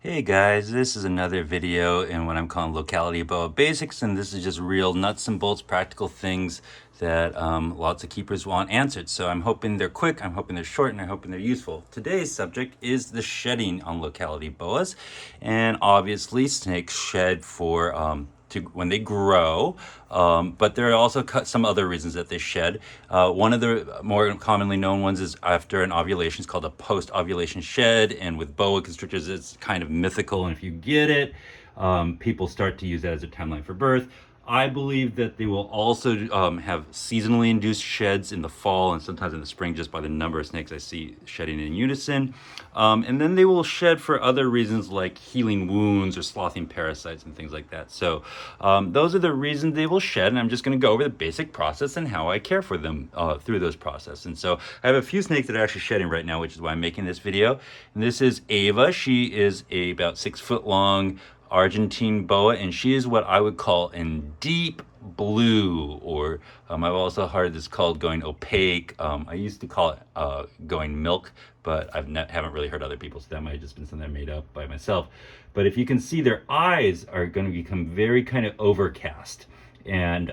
Hey guys, this is another video in what I'm calling Locality Boa Basics, and this is just real nuts and bolts practical things that lots of keepers want answered. So I'm hoping they're quick, I'm hoping they're short, and I'm hoping they're useful. Today's subject is the shedding on Locality Boas, and obviously snakes shed for when they grow, but there are also some other reasons that they shed. One of the more commonly known ones is after an ovulation. It's called a post-ovulation shed, and with boa constrictors, it's kind of mythical. And if you get it, people start to use that as a timeline for birth. I believe that they will also have seasonally induced sheds in the fall and sometimes in the spring, just by the number of snakes I see shedding in unison. And then they will shed for other reasons like healing wounds or sloughing parasites and things like that. So those are the reasons they will shed, and I'm just going to go over the basic process and how I care for them through those processes. And so I have a few snakes that are actually shedding right now, which is why I'm making this video. And this is Ava. She is about 6 foot long Argentine boa, and she is what I would call in deep blue, or I've also heard this called going opaque. I used to call it going milk, but haven't really heard other people say that. Might have just been something I made up by myself. But if you can see, their eyes are going to become very kind of overcast, and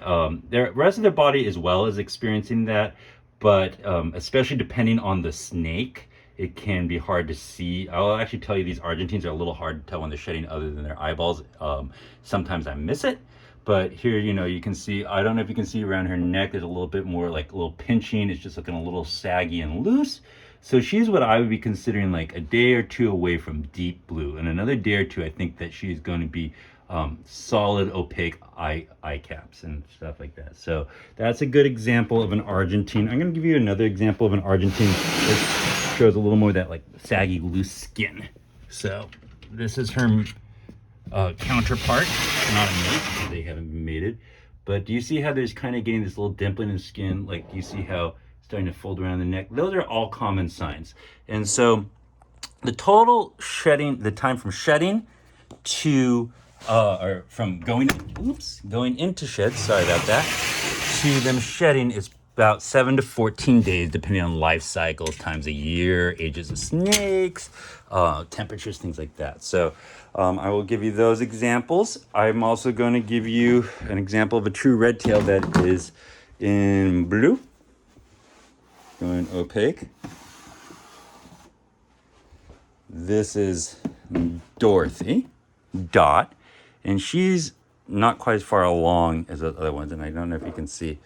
the rest of their body as well is experiencing that, but especially depending on the snake, it can be hard to see. I'll actually tell you, these Argentines are a little hard to tell when they're shedding other than their eyeballs. Sometimes I miss it, but here, you can see, I don't know if you can see around her neck, there's a little bit more like a little pinching. It's just looking a little saggy and loose. So she's what I would be considering like a day or two away from deep blue. And another day or two, I think that she's going to be solid opaque eye caps and stuff like that. So that's a good example of an Argentine. I'm going to give you another example of an Argentine that shows a little more of that like saggy loose skin. So this is her counterpart, not a mate because they haven't been mated. But do you see how there's kind of getting this little dimpling in the skin? Like, do you see how it's starting to fold around the neck? Those are all common signs. And so the total shedding, the time from shedding to or from going into shed, sorry about that, to them shedding is about 7 to 14 days, depending on life cycles, times a year, ages of snakes, temperatures, things like that. So I will give you those examples. I'm also going to give you an example of a true red tail that is in blue, going opaque. This is Dorothy, Dot, and she's not quite as far along as the other ones, and I don't know if you can see.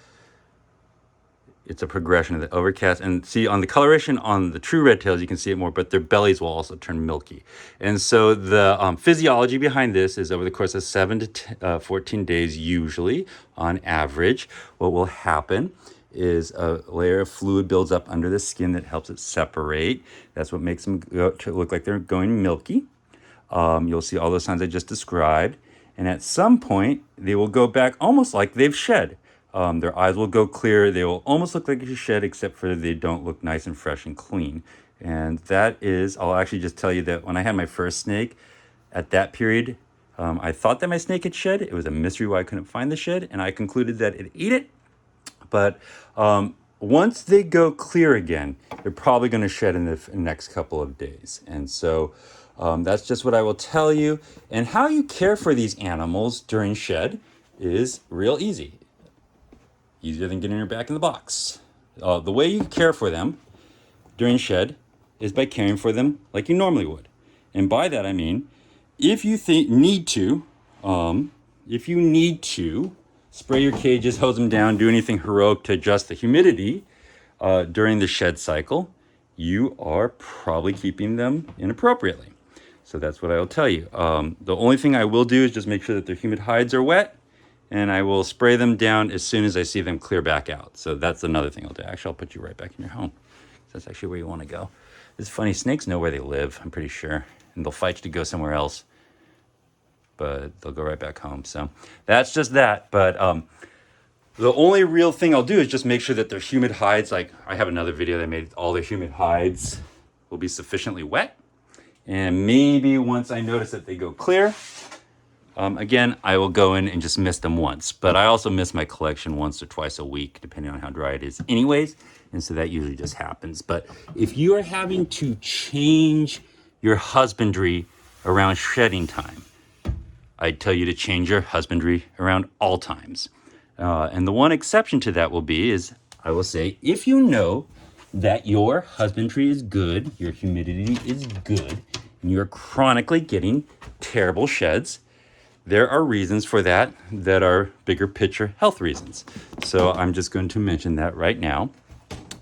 It's a progression of the overcast, and see on the coloration on the true red tails, you can see it more, but their bellies will also turn milky. And so the physiology behind this is over the course of 7 to 14 days, usually on average, what will happen is a layer of fluid builds up under the skin that helps it separate. That's what makes them look like they're going milky. You'll see all those signs I just described. And at some point, they will go back almost like they've shed. Their eyes will go clear. They will almost look like you shed, except for they don't look nice and fresh and clean. And that is, I'll actually just tell you that when I had my first snake, at that period, I thought that my snake had shed. It was a mystery why I couldn't find the shed, and I concluded that it ate it. But once they go clear again, they're probably going to shed in the next couple of days. And so that's just what I will tell you. And how you care for these animals during shed is real easy. Easier than getting her back in the box. The way you care for them during shed is by caring for them like you normally would. And by that I mean, if you need to spray your cages, hose them down, do anything heroic to adjust the humidity during the shed cycle, you are probably keeping them inappropriately. So that's what I will tell you. The only thing I will do is just make sure that their humid hides are wet, and I will spray them down as soon as I see them clear back out. So that's another thing I'll do. Actually, I'll put you right back in your home. That's actually where you want to go. It's funny, snakes know where they live, I'm pretty sure, and they'll fight you to go somewhere else, but they'll go right back home. So that's just that. But the only real thing I'll do is just make sure that their humid hides, like I have another video that I made, all their humid hides will be sufficiently wet. And maybe once I notice that they go clear, again, I will go in and just mist them once. But I also mist my collection once or twice a week, depending on how dry it is anyways. And so that usually just happens. But if you are having to change your husbandry around shedding time. I'd tell you to change your husbandry around all times. And the one exception to that will be is, I will say, if you know that your husbandry is good, your humidity is good, and you're chronically getting terrible sheds, there are reasons for that that are bigger picture health reasons. So I'm just going to mention that right now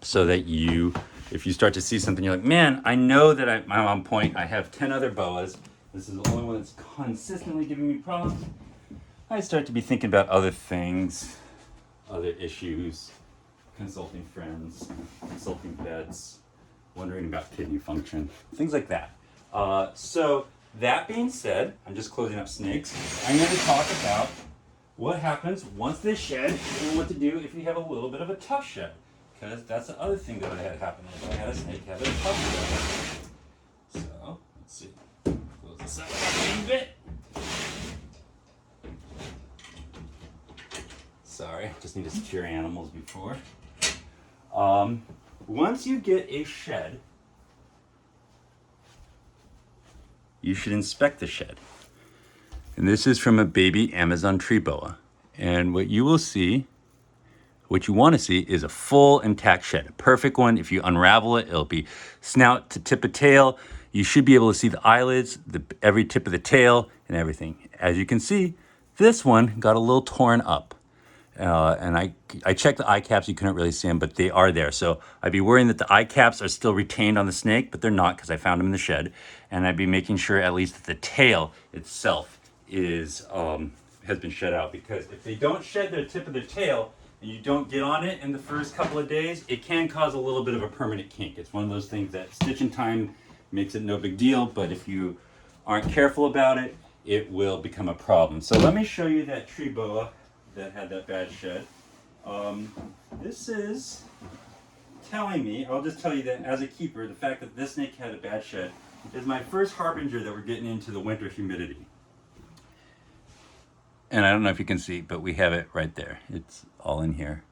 so that you, if you start to see something, you're like, man, I know that I'm on point. I have 10 other boas. This is the only one that's consistently giving me problems. I start to be thinking about other things, other issues, consulting friends, consulting vets, wondering about kidney function, things like that. So that being said, I'm just closing up snakes. I'm going to talk about what happens once they shed and what to do if you have a little bit of a tough shed. Because that's the other thing that I had happen is I had a snake have a tough shed. So, let's see. Close this up a bit. Sorry, just need to secure animals before. Once you get a shed, you should inspect the shed. And this is from a baby Amazon tree boa. And what you will see, what you want to see is a full intact shed. A perfect one. If you unravel it, it'll be snout to tip of tail. You should be able to see the eyelids, every tip of the tail, and everything. As you can see, this one got a little torn up. And I checked the eye caps, you couldn't really see them, but they are there. So I'd be worrying that the eye caps are still retained on the snake, but they're not because I found them in the shed. And I'd be making sure at least that the tail itself is has been shed out, because if they don't shed the tip of their tail and you don't get on it in the first couple of days, it can cause a little bit of a permanent kink. It's one of those things that stitching time makes it no big deal, but if you aren't careful about it, it will become a problem. So let me show you that tree boa that had that bad shed. This is telling me, I'll just tell you that as a keeper, the fact that this snake had a bad shed is my first harbinger that we're getting into the winter humidity. And I don't know if you can see, but we have it right there. It's all in here.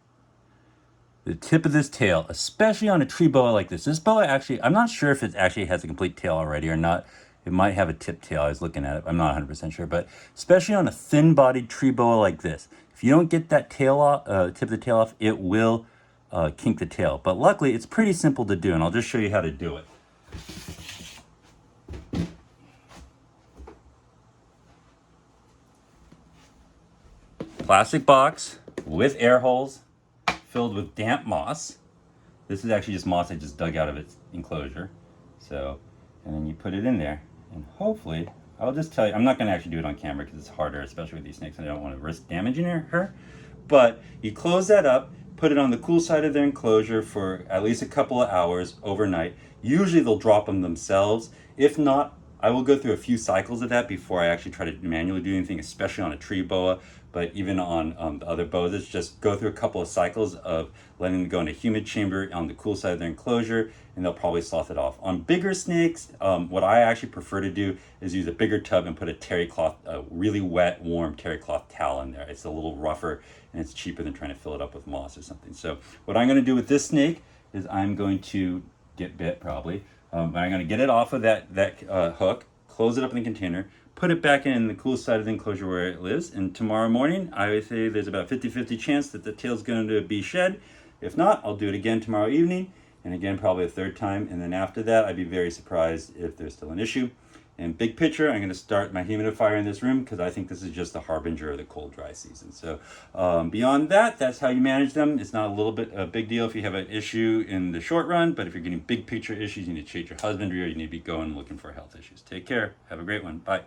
The tip of this tail, especially on a tree boa like this. This boa actually, I'm not sure if it actually has a complete tail already or not. It might have a tip tail. I was looking at it. I'm not 100% sure, but especially on a thin-bodied tree boa like this, if you don't get that tail off, tip of the tail off, it will kink the tail. But luckily, it's pretty simple to do, and I'll just show you how to do it. Plastic box with air holes filled with damp moss. This is actually just moss I just dug out of its enclosure. So, and then you put it in there, and hopefully, I'll just tell you, I'm not going to actually do it on camera because it's harder, especially with these snakes, and I don't want to risk damaging her. But you close that up, put it on the cool side of their enclosure for at least a couple of hours overnight. Usually they'll drop them themselves. If not, I will go through a few cycles of that before I actually try to manually do anything, especially on a tree boa. But even on the other boas, it's just go through a couple of cycles of letting them go in a humid chamber on the cool side of their enclosure, and they'll probably slough it off. On bigger snakes, what I actually prefer to do is use a bigger tub and put a terry cloth, a really wet, warm terry cloth towel in there. It's a little rougher, and it's cheaper than trying to fill it up with moss or something. So what I'm going to do with this snake is I'm going to get bit probably, but I'm going to get it off of that hook, close it up in the container, put it back in the cool side of the enclosure where it lives, and tomorrow morning I would say there's about 50-50 chance that the tail's going to be shed. If not, I'll do it again tomorrow evening, and again probably a third time, and then after that I'd be very surprised if there's still an issue. And big picture, I'm going to start my humidifier in this room because I think this is just the harbinger of the cold, dry season. So beyond that, that's how you manage them. It's not a big deal if you have an issue in the short run, but if you're getting big picture issues, you need to change your husbandry or you need to be going looking for health issues. Take care. Have a great one. Bye.